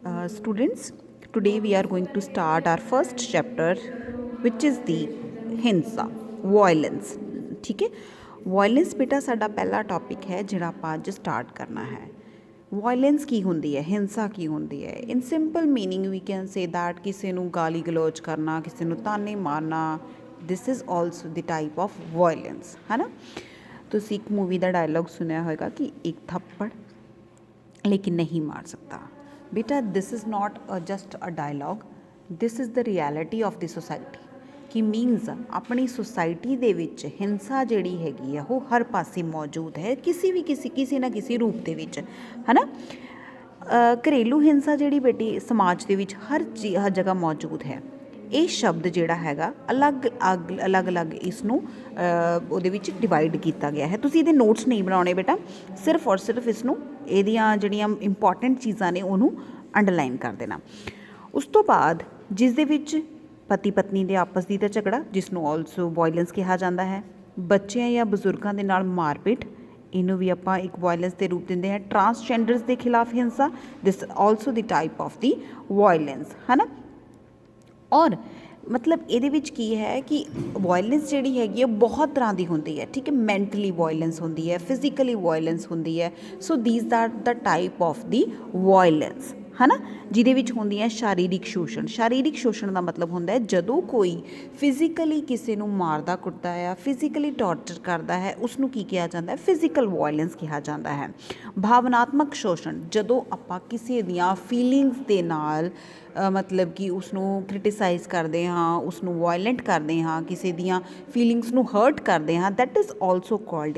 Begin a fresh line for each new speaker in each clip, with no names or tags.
Students, today we are going to start our first chapter, which is the हिंसा, violence. ठीक है, violence बेटा साडा पहला टॉपिक है जिहड़ा आपां अज स्टार्ट करना है। वायलेंस की होंदी है, हिंसा की होंदी है। In simple meaning we can say that किसी नूं गाली गलोच करना, किसी नूं ताने मारना, this is also the type of violence, है ना। तुसीं एक मूवी का डायलॉग सुनिया होगा कि एक थप्पड़ लेकिन नहीं मार सकता। बेटा this is not just a dialogue, this is the reality of the society. कि मीनस अपनी सोसाइटी दे विच हिंसा जिहड़ी हैगी आ वो हर पासे मौजूद है, किसी ना किसी रूप दे विच, है ना। घरेलू हिंसा जिहड़ी बेटी समाज दे विच हर जगह मौजूद है। ਇਹ ਸ਼ਬਦ ਜਿਹੜਾ ਹੈਗਾ ਅਲੱਗ-ਅਲੱਗ ਇਸ ਨੂੰ ਉਹਦੇ ਵਿੱਚ ਡਿਵਾਈਡ ਕੀਤਾ ਗਿਆ ਹੈ। ਤੁਸੀਂ ਇਹਦੇ ਨੋਟਸ ਨਹੀਂ ਬਣਾਉਣੇ ਬੇਟਾ, ਸਿਰਫ ਔਰ ਸਿਰਫ ਇਸ ਨੂੰ ਇਹਦੀਆਂ ਜਿਹੜੀਆਂ ਇੰਪੋਰਟੈਂਟ ਚੀਜ਼ਾਂ ਨੇ ਉਹਨੂੰ ਅੰਡਰਲਾਈਨ ਕਰ ਦੇਣਾ। ਉਸ ਤੋਂ ਬਾਅਦ ਜਿਸ ਦੇ ਵਿੱਚ ਪਤੀ ਪਤਨੀ ਦੇ ਆਪਸ ਦੀ ਦਾ ਝਗੜਾ, ਜਿਸ ਨੂੰ ਆਲਸੋ ਵਾਇਲੈਂਸ ਕਿਹਾ ਜਾਂਦਾ ਹੈ। ਬੱਚਿਆਂ ਜਾਂ ਬਜ਼ੁਰਗਾਂ ਦੇ ਨਾਲ ਮਾਰਪੀਟ, ਇਹਨੂੰ ਵੀ ਆਪਾਂ ਇੱਕ ਵਾਇਲੈਂਸ ਦੇ ਰੂਪ ਦਿੰਦੇ ਹਾਂ। ਟਰਾਂਸਜੈਂਡਰਸ ਦੇ ਖਿਲਾਫ ਹਿੰਸਾ, ਦਿਸ also the type of the violence, ਹੈ ਨਾ। ਔਰ ਮਤਲਬ ਇਹਦੇ ਵਿੱਚ ਕੀ ਹੈ ਕਿ ਵਾਇਲੈਂਸ ਜਿਹੜੀ ਹੈਗੀ ਹੈ ਬਹੁਤ ਤਰ੍ਹਾਂ ਦੀ ਹੁੰਦੀ ਹੈ। ਠੀਕ ਹੈ, ਮੈਂਟਲੀ ਵਾਇਲੈਂਸ ਹੁੰਦੀ ਹੈ, ਫਿਜ਼ੀਕਲੀ ਵਾਇਲੈਂਸ ਹੁੰਦੀ ਹੈ। So these are the type of the violence, ਹੈ ਨਾ। ਜਿਹਦੇ ਵਿੱਚ ਹੁੰਦੀਆਂ ਸ਼ਾਰੀਰਿਕ ਸ਼ੋਸ਼ਣ। ਸ਼ਾਰੀਰਿਕ ਸ਼ੋਸ਼ਣ ਦਾ ਮਤਲਬ ਹੁੰਦਾ ਹੈ ਜਦੋਂ ਕੋਈ ਫਿਜ਼ੀਕਲੀ ਕਿਸੇ ਨੂੰ ਮਾਰਦਾ ਕੁੱਟਦਾ ਆ, ਫਿਜ਼ੀਕਲੀ ਟੌਰਚਰ ਕਰਦਾ ਹੈ, ਉਸ ਨੂੰ ਕੀ ਕਿਹਾ ਜਾਂਦਾ ਹੈ? ਫਿਜ਼ੀਕਲ ਵਾਇਲੈਂਸ ਕਿਹਾ ਜਾਂਦਾ ਹੈ। ਭਾਵਨਾਤਮਕ ਸ਼ੋਸ਼ਣ, ਜਦੋਂ ਆਪਾਂ ਕਿਸੇ ਦੀਆਂ ਫੀਲਿੰਗਸ ਦੇ ਨਾਲ ਮਤਲਬ ਕਿ ਉਸਨੂੰ ਕ੍ਰਿਟੀਸਾਈਜ਼ ਕਰਦੇ ਹਾਂ, ਉਸਨੂੰ ਵਾਇਲੈਂਟ ਕਰਦੇ ਹਾਂ, ਕਿਸੇ ਦੀਆਂ ਫੀਲਿੰਗਸ ਨੂੰ ਹਰਟ ਕਰਦੇ ਹਾਂ, that is also called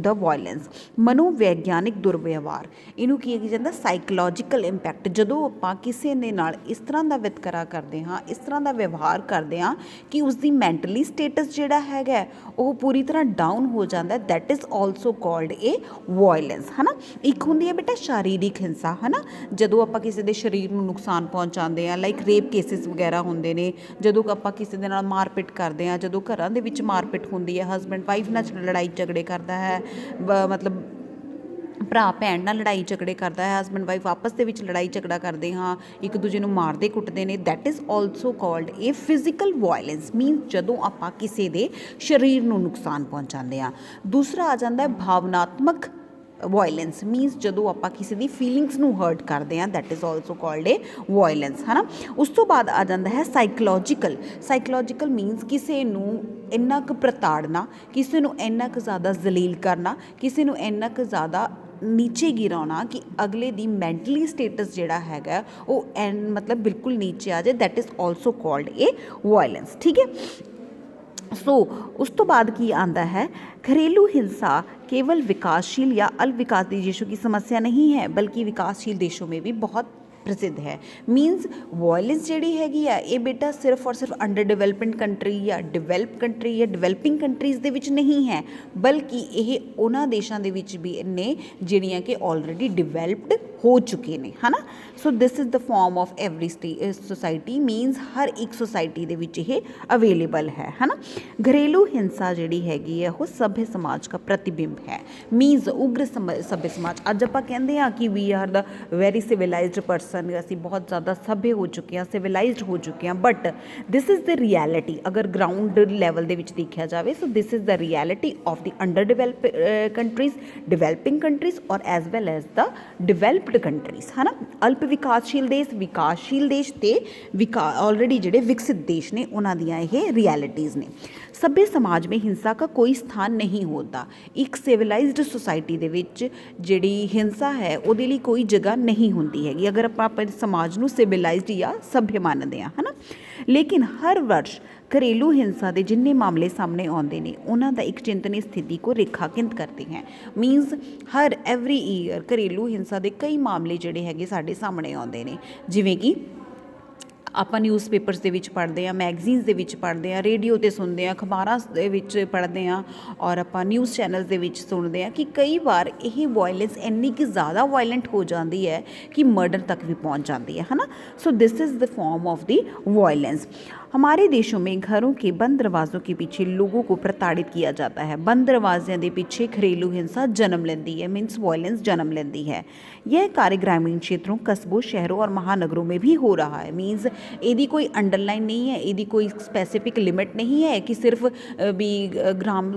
the violence. ਮਨੋਵਿਗਿਆਨਿਕ ਦੁਰਵਿਵਹਾਰ, ਇਹਨੂੰ ਕੀ ਕਿਹਾ ਜਾਂਦਾ? Psychological impact. ਜਦੋਂ ਆਪਾਂ ਕਿਸੇ ਦੇ ਨਾਲ ਇਸ ਤਰ੍ਹਾਂ ਦਾ ਵਿਤਕਰਾ ਕਰਦੇ ਹਾਂ, ਇਸ ਤਰ੍ਹਾਂ ਦਾ ਵਿਵਹਾਰ ਕਰਦੇ ਹਾਂ ਕਿ ਉਸਦੀ ਮੈਂਟਲੀ ਸਟੇਟਸ ਜਿਹੜਾ ਹੈਗਾ ਉਹ ਪੂਰੀ ਤਰ੍ਹਾਂ ਡਾਊਨ ਹੋ ਜਾਂਦਾ, that is also called A violence, ਹੈ ਨਾ। ਇੱਕ ਹੁੰਦੀ ਹੈ ਬੇਟਾ ਸ਼ਾਰੀਰਿਕ ਹਿੰਸਾ, ਹੈ ਨਾ। ਜਦੋਂ ਆਪਾਂ ਕਿਸੇ ਦੇ ਸਰੀਰ ਨੂੰ ਨੁਕਸਾਨ ਪਹੁੰਚਾਉਂਦੇ ਹਾਂ, ਲਾਈਕ ਰੇਪ ਕੇਸਿਸ ਵਗੈਰਾ ਹੁੰਦੇ ਨੇ, ਜਦੋਂ ਆਪਾਂ ਕਿਸੇ ਦੇ ਨਾਲ ਮਾਰਪੀਟ ਕਰਦੇ ਹਾਂ, ਜਦੋਂ ਘਰਾਂ ਦੇ ਵਿੱਚ ਮਾਰਪੀਟ ਹੁੰਦੀ ਹੈ, ਹਸਬੈਂਡ ਵਾਈਫ ਨਾਲ ਲੜਾਈ ਝਗੜੇ ਕਰਦਾ ਹੈ, ਮਤਲਬ ਭਰਾ ਭੈਣ ਨਾਲ ਲੜਾਈ ਝਗੜੇ ਕਰਦਾ ਹੈ, ਹਸਬੈਂਡ ਵਾਈਫ ਆਪਸ ਦੇ ਵਿੱਚ ਲੜਾਈ ਝਗੜਾ ਕਰਦੇ ਹਾਂ, ਇੱਕ ਦੂਜੇ ਨੂੰ ਮਾਰਦੇ ਕੁੱਟਦੇ ਨੇ, that is also called A physical violence. Means ਜਦੋਂ ਆਪਾਂ ਕਿਸੇ ਦੇ ਸਰੀਰ ਨੂੰ ਨੁਕਸਾਨ ਪਹੁੰਚਾਉਂਦੇ ਹਾਂ। ਦੂਸਰਾ ਆ ਜਾਂਦਾ ਹੈ ਭਾਵਨਾਤਮਕ ਵਾਇਲੈਂਸ। ਮੀਨਸ ਜਦੋਂ ਆਪਾਂ ਕਿਸੇ ਦੀ ਫੀਲਿੰਗਸ ਨੂੰ ਹਰਟ ਕਰਦੇ ਹਾਂ, that is also called A violence, ਹੈ ਨਾ। ਉਸ ਤੋਂ ਬਾਅਦ ਆ ਜਾਂਦਾ ਹੈ ਸਾਈਕੋਲੋਜੀਕਲ। ਸਾਈਕੋਲੋਜੀਕਲ ਮੀਨਸ ਕਿਸੇ ਨੂੰ ਇੰਨਾ ਕੁ ਪ੍ਰਤਾੜਨਾ, ਕਿਸੇ ਨੂੰ ਇੰਨਾ ਕੁ ਜ਼ਿਆਦਾ ਜ਼ਲੀਲ ਕਰਨਾ, ਕਿਸੇ ਨੂੰ ਇੰਨਾ ਕੁ ਜ਼ਿਆਦਾ ਨੀਚੇ ਗਿਰਾਉਣਾ ਕਿ ਅਗਲੇ ਦੀ ਮੈਂਟਲੀ ਸਟੇਟਸ ਜਿਹੜਾ ਹੈਗਾ ਉਹ ਮਤਲਬ ਬਿਲਕੁਲ ਨੀਚੇ ਆ ਜਾਏ, that is also called A violence. ਠੀਕ ਹੈ। सो उस तो बाद की आंदा है घरेलू हिंसा केवल विकासशील या अल्पविकास देशों की समस्या नहीं है, बल्कि विकासशील देशों में भी बहुत प्रसिद्ध है। मीनस वायलेंस ਜਿਹੜੀ ਹੈਗੀ ਆ ਇਹ ਬੇਟਾ ਸਿਰਫ ਔਰ ਸਿਰਫ ਅੰਡਰ ਡਿਵੈਲਪਮੈਂਟ ਕੰਟਰੀ ਜਾਂ ਡਿਵੈਲਪ ਕੰਟਰੀ ਜਾਂ ਡਿਵੈਲਪਿੰਗ ਕੰਟਰੀਜ਼ ਦੇ ਵਿੱਚ ਨਹੀਂ ਹੈ, ਬਲਕਿ ਇਹ ਉਹਨਾਂ ਦੇਸ਼ਾਂ ਦੇ ਵਿੱਚ ਵੀ ਨੇ ਜਿਹੜੀਆਂ ਕਿ ਆਲਰੇਡੀ ਡਿਵੈਲਪਡ ਹੋ ਚੁੱਕੇ ਨੇ, ਹੈ ਨਾ। So this is the form of every society. Means ਹਰ ਇੱਕ ਸੋਸਾਇਟੀ ਦੇ ਵਿੱਚ ਇਹ ਅਵੇਲੇਬਲ ਹੈ ਨਾ। ਘਰੇਲੂ ਹਿੰਸਾ ਜਿਹੜੀ ਹੈਗੀ ਹੈ ਉਹ ਸਭ्य ਸਮਾਜ ਦਾ ਪ੍ਰਤੀਬਿੰਬ ਹੈ। ਮੀਨਸ ਉਗਰ ਸਭ्य ਸਮਾਜ। ਅੱਜ ਆਪਾਂ ਕਹਿੰਦੇ ਹਾਂ ਕਿ we are the very civilised person, ਅਸੀਂ ਬਹੁਤ ਜ਼ਿਆਦਾ ਸਭ्य ਹੋ ਚੁੱਕੇ ਹਾਂ, ਸਿਵਲਾਈਜ਼ਡ ਹੋ ਚੁੱਕੇ ਹਾਂ, but this is the reality. ਅਗਰ ਗਰਾਊਂਡ ਲੈਵਲ ਦੇ ਵਿੱਚ ਦੇਖਿਆ ਜਾਵੇ, so this is the reality of the under develop countries, developing countries ਔਰ as well as the developed countries, ਹੈ ਨਾ। ਅਲਪ ਵਿਕਾਸਸ਼ੀਲ ਦੇਸ਼, ਵਿਕਾਸਸ਼ੀਲ ਦੇਸ਼ ਅਤੇ ਆਲਰੇਡੀ ਜਿਹੜੇ ਵਿਕਸਿਤ ਦੇਸ਼ ਨੇ ਉਹਨਾਂ ਦੀਆਂ ਇਹ ਰਿਐਲਿਟੀਜ਼ ਨੇ। ਸਭ्य ਸਮਾਜ ਵਿੱਚ ਹਿੰਸਾ ਦਾ ਕੋਈ ਸਥਾਨ ਨਹੀਂ ਹੁੰਦਾ। ਇੱਕ ਸਿਵਲਾਈਜ਼ਡ ਸੁਸਾਇਟੀ ਦੇ ਵਿੱਚ ਜਿਹੜੀ ਹਿੰਸਾ ਹੈ ਉਹਦੇ ਲਈ ਕੋਈ ਜਗ੍ਹਾ ਨਹੀਂ ਹੁੰਦੀ ਹੈਗੀ, ਅਗਰ ਆਪਾਂ ਆਪਣੇ ਸਮਾਜ ਨੂੰ ਸਿਵਲਾਈਜ਼ਡ ਜਾਂ ਸਭ्य ਮੰਨਦੇ ਹਾਂ, ਹੈ ਨਾ। ਲੇਕਿਨ ਹਰ ਵਰਸ਼ ਘਰੇਲੂ ਹਿੰਸਾ ਦੇ ਜਿੰਨੇ ਮਾਮਲੇ ਸਾਹਮਣੇ ਆਉਂਦੇ ਨੇ ਉਹਨਾਂ ਦਾ ਇੱਕ ਚਿੰਤਨੀ ਸਥਿਤੀ ਕੋ ਰੇਖਾਂਕਿਤ ਕਰਦੇ ਹੈ। ਮੀਨਸ ਹਰ ਐਵਰੀ ਈਅਰ ਘਰੇਲੂ ਹਿੰਸਾ ਦੇ ਕਈ ਮਾਮਲੇ ਜਿਹੜੇ ਹੈਗੇ ਸਾਡੇ ਸਾਹਮਣੇ ਆਉਂਦੇ ਨੇ, ਜਿਵੇਂ ਕਿ ਆਪਾਂ ਨਿਊਜ਼ਪੇਪਰਸ ਦੇ ਵਿੱਚ ਪੜ੍ਹਦੇ ਹਾਂ, ਮੈਗਜ਼ੀਨਸ ਦੇ ਵਿੱਚ ਪੜ੍ਹਦੇ ਹਾਂ, ਰੇਡੀਓ 'ਤੇ ਸੁਣਦੇ ਹਾਂ, ਅਖਬਾਰਾਂ ਦੇ ਵਿੱਚ ਪੜ੍ਹਦੇ ਹਾਂ ਔਰ ਆਪਾਂ ਨਿਊਜ਼ ਚੈਨਲਸ ਦੇ ਵਿੱਚ ਸੁਣਦੇ ਹਾਂ ਕਿ ਕਈ ਵਾਰ ਇਹ ਵਾਇਲੈਂਸ ਇੰਨੀ ਕਿ ਜ਼ਿਆਦਾ ਵਾਇਲੈਂਟ ਹੋ ਜਾਂਦੀ ਹੈ कि मर्डर तक भी पहुंच जाती है ना। So this is the form of the violence. हमारे देशों में घरों के बंद दरवाज़ों के पीछे लोगों को प्रताड़ित किया जाता है। बंद दरवाज़ों के पीछे घरेलू हिंसा जन्म लेती है, मीन्स वायलेंस जन्म लेती है। यह कार्य ग्रामीण क्षेत्रों, कस्बों, शहरों और महानगरों में भी हो रहा है। मीन्स यदि कोई अंडरलाइन नहीं है, यदि कोई स्पैसिफिक लिमिट नहीं है कि सिर्फ भी ग्राम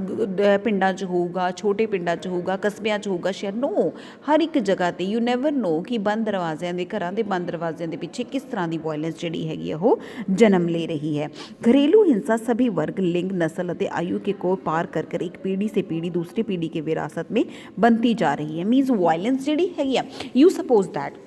पिंडा च होगा, छोटे पिंडा च होगा, कस्बियां च होगा, शहर, नो, हर एक जगह पर यू नैवर नो कि बंद दरवाज़ों के घरों के बंद दरवाज़ों के पीछे किस तरह की वायलेंस जी हैगी वो जन्म ले रही है। घरेलू हिंसा सभी वर्ग, लिंग, नस्ल और आयु के को पार कर कर एक पीढ़ी से पीढ़ी दूसरी पीढ़ी के विरासत में बनती जा रही है। मीन्स वायलेंस जी हैगी यू सपोज दैट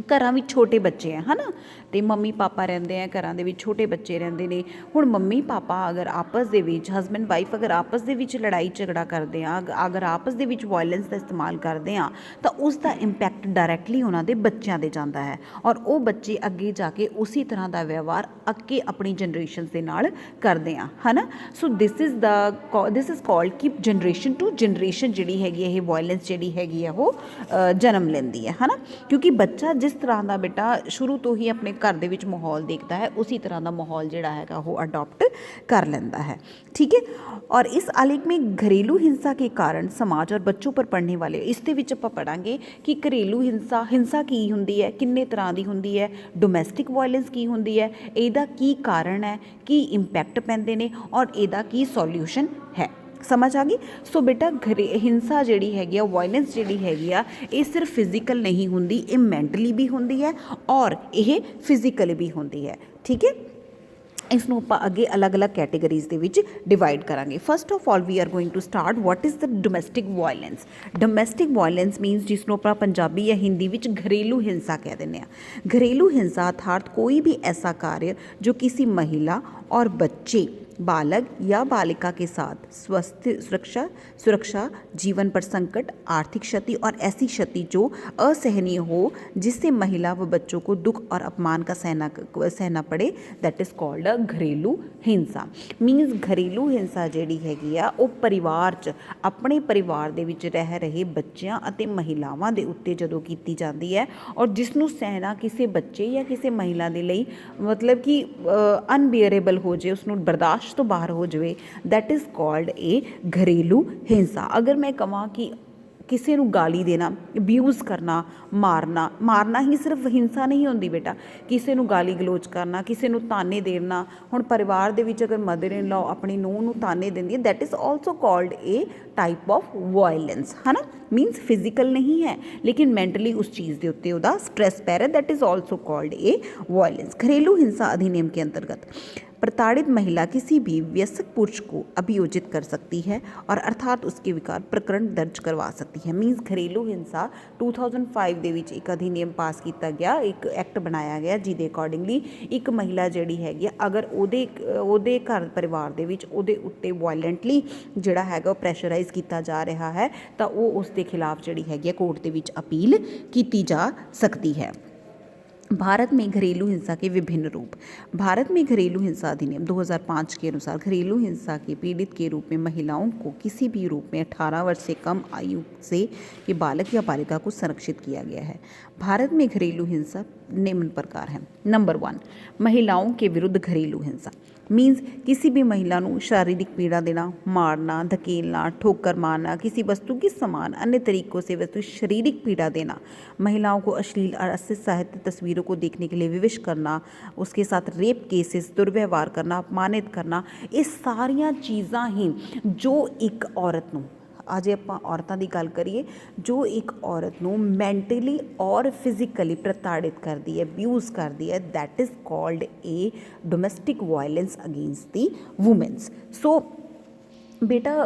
ਘਰਾਂ ਵਿੱਚ ਛੋਟੇ ਬੱਚੇ ਹੈ ਨਾ, ਅਤੇ ਮੰਮੀ ਪਾਪਾ ਰਹਿੰਦੇ ਆ, ਘਰਾਂ ਦੇ ਵਿੱਚ ਛੋਟੇ ਬੱਚੇ ਰਹਿੰਦੇ ਨੇ। ਹੁਣ ਮੰਮੀ ਪਾਪਾ ਅਗਰ ਆਪਸ ਦੇ ਵਿੱਚ, ਹਸਬੈਂਡ ਵਾਈਫ ਅਗਰ ਆਪਸ ਦੇ ਵਿੱਚ ਲੜਾਈ ਝਗੜਾ ਕਰਦੇ ਆ, ਅਗਰ ਆਪਸ ਦੇ ਵਿੱਚ ਵਾਇਲੈਂਸ ਦਾ ਇਸਤੇਮਾਲ ਕਰਦੇ ਆ, ਤਾਂ ਉਸ ਦਾ ਇੰਪੈਕਟ ਡਾਇਰੈਕਟਲੀ ਉਹਨਾਂ ਦੇ ਬੱਚਿਆਂ 'ਤੇ ਜਾਂਦਾ ਹੈ ਔਰ ਉਹ ਬੱਚੇ ਅੱਗੇ ਜਾ ਕੇ ਉਸੇ ਤਰ੍ਹਾਂ ਦਾ ਵਿਵਹਾਰ ਅੱਗੇ ਆਪਣੀ ਜਨਰੇਸ਼ਨਸ ਦੇ ਨਾਲ ਕਰਦੇ ਆ, ਹੈ ਨਾ। ਸੋ ਦਿਸ ਇਜ਼ ਕਾਲਡ ਕਿ ਜਨਰੇਸ਼ਨ ਟੂ ਜਨਰੇਸ਼ਨ ਜਿਹੜੀ ਹੈਗੀ ਇਹ ਵਾਇਲੈਂਸ ਜਿਹੜੀ ਹੈਗੀ ਆ ਉਹ ਜਨਮ ਲੈਂਦੀ ਹੈ ਨਾ, ਕਿਉਂਕਿ ਬੱਚਾ ਜਿਸ ਤਰ੍ਹਾਂ ਦਾ ਬੇਟਾ ਸ਼ੁਰੂ ਤੋਂ ਹੀ ਆਪਣੇ ਘਰ ਦੇ ਵਿੱਚ ਮਾਹੌਲ ਦੇਖਦਾ है उसी तरह का माहौल जोड़ा है वो अडॉप्ट कर लेता है, ठीक है। और इस आलेख में घरेलू हिंसा के कारण समाज और बच्चों पर पढ़ने वाले इस दे विच आपां पढ़ांगे कि घरेलू हिंसा की हुंदी है, किन्ने तरह की हुंदी है, डोमैसटिक वायलेंस की हुंदी है, इहदा की कारण है, की इंपैक्ट पैंदे ने और इहदा की सॉल्यूशन है। समझ आ गई। सो बेटा हिंसा जिहड़ी हैगी आ, वायलेंस जिहड़ी हैगी आ, ये सिर्फ फिजिकल नहीं हुंदी, ये मैंटली भी हुंदी है और ये फिजिकल भी हुंदी है, ठीक है। इसनों ਆਪਾਂ ਅੱਗੇ ਅਲੱਗ-ਅਲੱਗ ਕੈਟੇਗਰੀਜ਼ ਦੇ ਵਿੱਚ ਡਿਵਾਈਡ ਕਰਾਂਗੇ। First of all we are going to start what is the domestic violence. Domestic violence means ਜਿਸ ਨੂੰ ਆਪਾਂ ਪੰਜਾਬੀ ਜਾਂ ਹਿੰਦੀ ਵਿੱਚ ਘਰੇਲੂ ਹਿੰਸਾ ਕਹਿ ਦਿੰਦੇ ਆ। घरेलू हिंसा अर्थात कोई भी ऐसा कार्य जो किसी महिला और बच्चे, बालक या बालिका के साथ स्वास्थ्य सुरक्षा, जीवन पर संकट, आर्थिक क्षति और ऐसी क्षति जो असहनीय हो, जिससे महिला व बच्चों को दुख और अपमान का सहना पड़े, दैट इज़ कॉल्ड अ घरेलू हिंसा। मीनस घरेलू हिंसा ਜਿਹੜੀ ਹੈਗੀ ਆ ਉਹ ਪਰਿਵਾਰ 'ਚ ਆਪਣੇ ਪਰਿਵਾਰ ਦੇ ਵਿੱਚ ਰਹਿ ਰਹੇ ਬੱਚਿਆਂ ਅਤੇ ਮਹਿਲਾਵਾਂ ਦੇ ਉੱਤੇ ਜਦੋਂ ਕੀਤੀ ਜਾਂਦੀ ਹੈ ਔਰ ਜਿਸ ਨੂੰ ਸਹਿਣਾ ਕਿਸੇ ਬੱਚੇ ਜਾਂ ਕਿਸੇ ਮਹਿਲਾ ਦੇ ਲਈ ਮਤਲਬ ਕਿ ਅਨਬੀਅਰੇਬਲ ਹੋ ਜੇ, ਉਸ ਨੂੰ ਬਰਦਾਸ਼ਤ ਤੋਂ ਬਾਹਰ ਹੋ ਜਾਵੇ, दैट इज़ कॉल्ड ए घरेलू हिंसा। अगर मैं कहां कि किसी ਨੂੰ गाली देना, अब्यूज़ करना, मारना ही सिर्फ हिंसा नहीं होंदी बेटा। किसी ਨੂੰ गाली गलोच करना, किसी ਨੂੰ ताने देना। हुण परिवार दे विच अगर मदर इन लॉ अपनी ਨੂੰਹ ਨੂੰ ताने देंदी है, that is also called a type of violence, है ना। मीनस फिजिकल नहीं है लेकिन मैंटली उस चीज़ के उत्ते उहदा स्ट्रैस पै रहा, that is also called a violence. घरेलू हिंसा अधिनियम के अंतर्गत प्रताड़ित महिला किसी भी वयस्क पुरुष को अभियोजित कर सकती है और अर्थात उसके विकार प्रकरण दर्ज करवा सकती है। मीनस घरेलू हिंसा 2005 ਦੇ ਵਿੱਚ ਇੱਕ ਅਧਿਨਿਯਮ ਪਾਸ ਕੀਤਾ ਗਿਆ, ਇੱਕ ਐਕਟ ਬਣਾਇਆ ਗਿਆ ਜਿਹਦੇ ਅਕੋਰਡਿੰਗਲੀ ਇੱਕ ਮਹਿਲਾ ਜਿਹੜੀ ਹੈਗੀ ਅਗਰ ਉਹਦੇ ਘਰ ਪਰਿਵਾਰ ਦੇ ਵਿੱਚ ਉਹਦੇ ਉੱਤੇ ਵਾਇਲੈਂਟਲੀ ਜਿਹੜਾ ਹੈਗਾ ਉਹ ਪ੍ਰੈਸ਼ਰਾਈਜ਼ ਕੀਤਾ ਜਾ ਰਿਹਾ ਹੈ ਤਾਂ ਉਹ ਉਸ ਦੇ ਖਿਲਾਫ ਜਿਹੜੀ ਹੈਗੀ ਕੋਰਟ ਦੇ ਵਿੱਚ ਅਪੀਲ ਕੀਤੀ ਜਾ ਸਕਦੀ है। भारत में घरेलू हिंसा के विभिन्न रूप। भारत में घरेलू हिंसा अधिनियम 2005 के अनुसार घरेलू हिंसा के पीड़ित के रूप में महिलाओं को किसी भी रूप में 18 वर्ष से कम आयु से के बालक या बालिका को संरक्षित किया गया है। भारत में घरेलू हिंसा निम्न प्रकार है। नंबर 1, महिलाओं के विरुद्ध घरेलू हिंसा मीन्स किसी भी महिला को शारीरिक पीड़ा देना, मारना, धकेलना, ठोकर मारना, किसी वस्तु के समान अन्य तरीकों से वस्तु शारीरिक पीड़ा देना, महिलाओं को अश्लील और असहित तस्वीरों को देखने के लिए विवश करना, उसके साथ रेप केसेस, दुर्व्यवहार करना, अपमानित करना, ये सारिया चीज़ां ही जो एक औरत नूं अजे आपां औरतां दी गल करिए जो एक औरत नूं मैंटली और फिजिकली प्रताड़ित करती है, अब्यूज़ करती है, that is called a domestic violence against the womens. So बेटा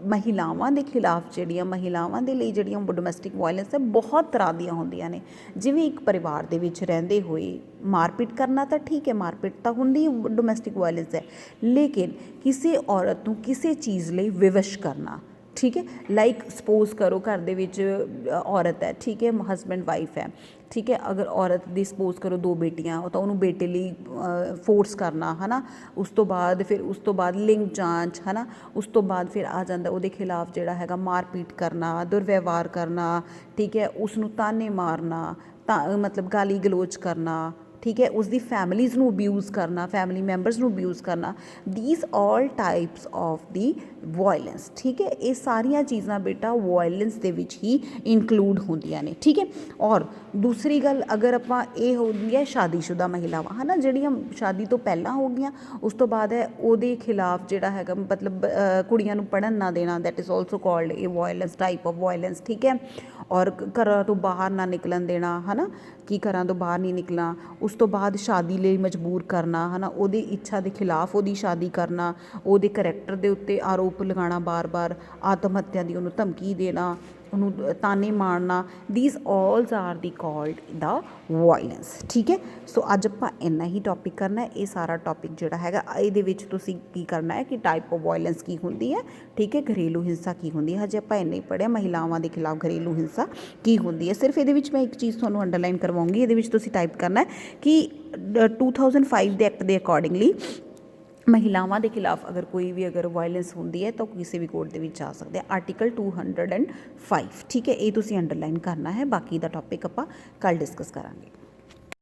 महिलावां दे खिलाफ ਜਿਹੜੀਆਂ महिलावां ਦੇ ਲਈ ਜਿਹੜੀਆਂ ਡੋਮੈਸਟਿਕ ਵਾਇਲੈਂਸ ਹੈ ਬਹੁਤ ਤਰ੍ਹਾਂ ਦੀਆਂ ਹੁੰਦੀਆਂ ਨੇ। ਜਿਵੇਂ ਇੱਕ ਪਰਿਵਾਰ ਦੇ ਵਿੱਚ ਰਹਿੰਦੇ ਹੋਏ ਮਾਰਪੀਟ ਕਰਨਾ ਤਾਂ ਠੀਕ ਹੈ, ਮਾਰਪੀਟ ਤਾਂ ਹੁੰਦੀ ਡੋਮੈਸਟਿਕ ਵਾਇਲੈਂਸ ਹੈ, ਲੇਕਿਨ ਕਿਸੇ ਔਰਤ ਨੂੰ ਕਿਸੇ ਚੀਜ਼ ਲਈ ਵਿਵਸ਼ ਕਰਨਾ, ਠੀਕ ਹੈ। ਲਾਈਕ ਸਪੋਜ਼ ਕਰੋ ਘਰ ਦੇ ਵਿੱਚ ਔਰਤ ਹੈ, ਠੀਕ ਹੈ, ਹਸਬੈਂਡ ਵਾਈਫ ਹੈ, ਠੀਕ ਹੈ। ਅਗਰ ਔਰਤ ਦੀ ਸਪੋਜ਼ ਕਰੋ 2 ਬੇਟੀਆਂ, ਤਾਂ ਉਹਨੂੰ ਬੇਟੇ ਲਈ ਫੋਰਸ ਕਰਨਾ ਹੈ ਨਾ। ਉਸ ਤੋਂ ਬਾਅਦ ਲਿੰਗ ਜਾਂਚ ਹੈ ਨਾ। ਉਸ ਤੋਂ ਬਾਅਦ ਫਿਰ ਆ ਜਾਂਦਾ ਉਹਦੇ ਖਿਲਾਫ ਜਿਹੜਾ ਹੈਗਾ ਮਾਰਪੀਟ ਕਰਨਾ, ਦੁਰਵਿਵਹਾਰ ਕਰਨਾ, ਠੀਕ ਹੈ। ਉਸ ਨੂੰ ਤਾਨੇ ਮਾਰਨਾ, ਤਾਂ ਮਤਲਬ ਗਾਲੀ ਗਲੋਚ ਕਰਨਾ, ਠੀਕ ਹੈ। ਉਸਦੀ ਫੈਮਲੀਜ਼ ਨੂੰ ਅਬਿਊਜ਼ ਕਰਨਾ, ਫੈਮਲੀ ਮੈਂਬਰਸ ਨੂੰ ਅਬਿਊਜ਼ ਕਰਨਾ। These all types of the violence, ਠੀਕ ਹੈ। ਇਹ ਸਾਰੀਆਂ ਚੀਜ਼ਾਂ ਬੇਟਾ ਵਾਇਲੈਂਸ ਦੇ ਵਿੱਚ ਹੀ ਇਨਕਲੂਡ ਹੁੰਦੀਆਂ ਨੇ, ਠੀਕ ਹੈ। ਔਰ ਦੂਸਰੀ ਗੱਲ, ਅਗਰ ਆਪਾਂ ਇਹ ਹੁੰਦੀ ਹੈ ਸ਼ਾਦੀशुदा ਮਹਿਲਾਵਾਂ ਹੈ ਨਾ, ਜਿਹੜੀਆਂ ਸ਼ਾਦੀ ਤੋਂ ਪਹਿਲਾਂ ਹੋ ਗਈਆਂ, ਉਸ ਤੋਂ ਬਾਅਦ ਹੈ ਉਹਦੇ ਖਿਲਾਫ ਜਿਹੜਾ ਹੈਗਾ ਮਤਲਬ ਕੁੜੀਆਂ ਨੂੰ ਪੜ੍ਹਨ ਨਾ ਦੇਣਾ, ਦੈਟ ਇਜ਼ ਆਲਸੋ ਕਾਲਡ ਇਹ ਵਾਇਲੈਂਸ, ਟਾਈਪ ਆਫ ਵਾਇਲੈਂਸ, ਠੀਕ ਹੈ। ਔਰ ਘਰਾਂ ਤੋਂ ਬਾਹਰ ਨਾ ਨਿਕਲਣ ਦੇਣਾ ਹੈ ਨਾ, ਕਿ ਘਰਾਂ ਤੋਂ ਬਾਹਰ ਨਹੀਂ ਨਿਕਲਣਾ। ਉਸ ਤੋਂ ਬਾਅਦ ਸ਼ਾਦੀ ਲਈ ਮਜਬੂਰ ਕਰਨਾ ਹੈ ਨਾ, ਉਹਦੀ ਇੱਛਾ ਦੇ ਖਿਲਾਫ ਉਹਦੀ ਸ਼ਾਦੀ ਕਰਨਾ, ਉਹਦੇ ਕਰੈਕਟਰ ਦੇ ਉੱਤੇ ਆਰੋਪ ਲਗਾਉਣਾ, ਬਾਰ-ਬਾਰ ਆਤਮ ਹੱਤਿਆ ਦੀ ਉਹਨੂੰ ਧਮਕੀ ਦੇਣਾ, ਉਹਨੂੰ ਤਾਨੇ ਮਾਰਨਾ। ਦੀਜ਼ ਆਲਸ ਆਰ ਦੀ ਕਾਲਡ ਦਾ ਵਾਇਲੈਂਸ, ਠੀਕ ਹੈ। ਸੋ ਅੱਜ ਆਪਾਂ ਇੰਨਾ ਹੀ ਟੌਪਿਕ ਕਰਨਾ। ਇਹ ਸਾਰਾ ਟੌਪਿਕ ਜਿਹੜਾ ਹੈਗਾ ਇਹਦੇ ਵਿੱਚ ਤੁਸੀਂ ਕੀ ਕਰਨਾ ਹੈ ਕਿ ਟਾਈਪ ਆਫ ਵਾਇਲੈਂਸ ਕੀ ਹੁੰਦੀ ਹੈ, ਠੀਕ ਹੈ, ਘਰੇਲੂ ਹਿੰਸਾ ਕੀ ਹੁੰਦੀ ਹੈ। ਹਜੇ ਆਪਾਂ ਇੰਨਾ ਹੀ ਪੜ੍ਹਿਆ ਮਹਿਲਾਵਾਂ ਦੇ ਖਿਲਾਫ ਘਰੇਲੂ ਹਿੰਸਾ ਕੀ ਹੁੰਦੀ ਹੈ। ਸਿਰਫ ਇਹਦੇ ਵਿੱਚ ਮੈਂ ਇੱਕ ਚੀਜ਼ ਤੁਹਾਨੂੰ ਅੰਡਰਲਾਈਨ ਕਰਵਾਉਂਗੀ, ਇਹਦੇ ਵਿੱਚ ਤੁਸੀਂ ਟਾਈਪ ਕਰਨਾ ਹੈ ਕਿ 2005 ਦੇ ਐਕਟ ਦੇ ਅਕੋਰਡਿੰਗਲੀ ਮਹਿਲਾਵਾਂ ਦੇ ਖਿਲਾਫ ਅਗਰ ਕੋਈ ਵੀ ਅਗਰ ਵਾਇਲੈਂਸ ਹੁੰਦੀ ਹੈ ਤਾਂ ਕਿਸੇ ਵੀ ਕੋਰਟ ਦੇ ਵਿੱਚ ਜਾ ਸਕਦੇ ਆ, ਆਰਟੀਕਲ 205, ਠੀਕ ਹੈ। ਇਹ ਤੁਸੀਂ ਅੰਡਰਲਾਈਨ ਕਰਨਾ ਹੈ। ਬਾਕੀ ਦਾ ਟੌਪਿਕ ਆਪਾਂ ਕੱਲ੍ਹ ਡਿਸਕਸ ਕਰਾਂਗੇ।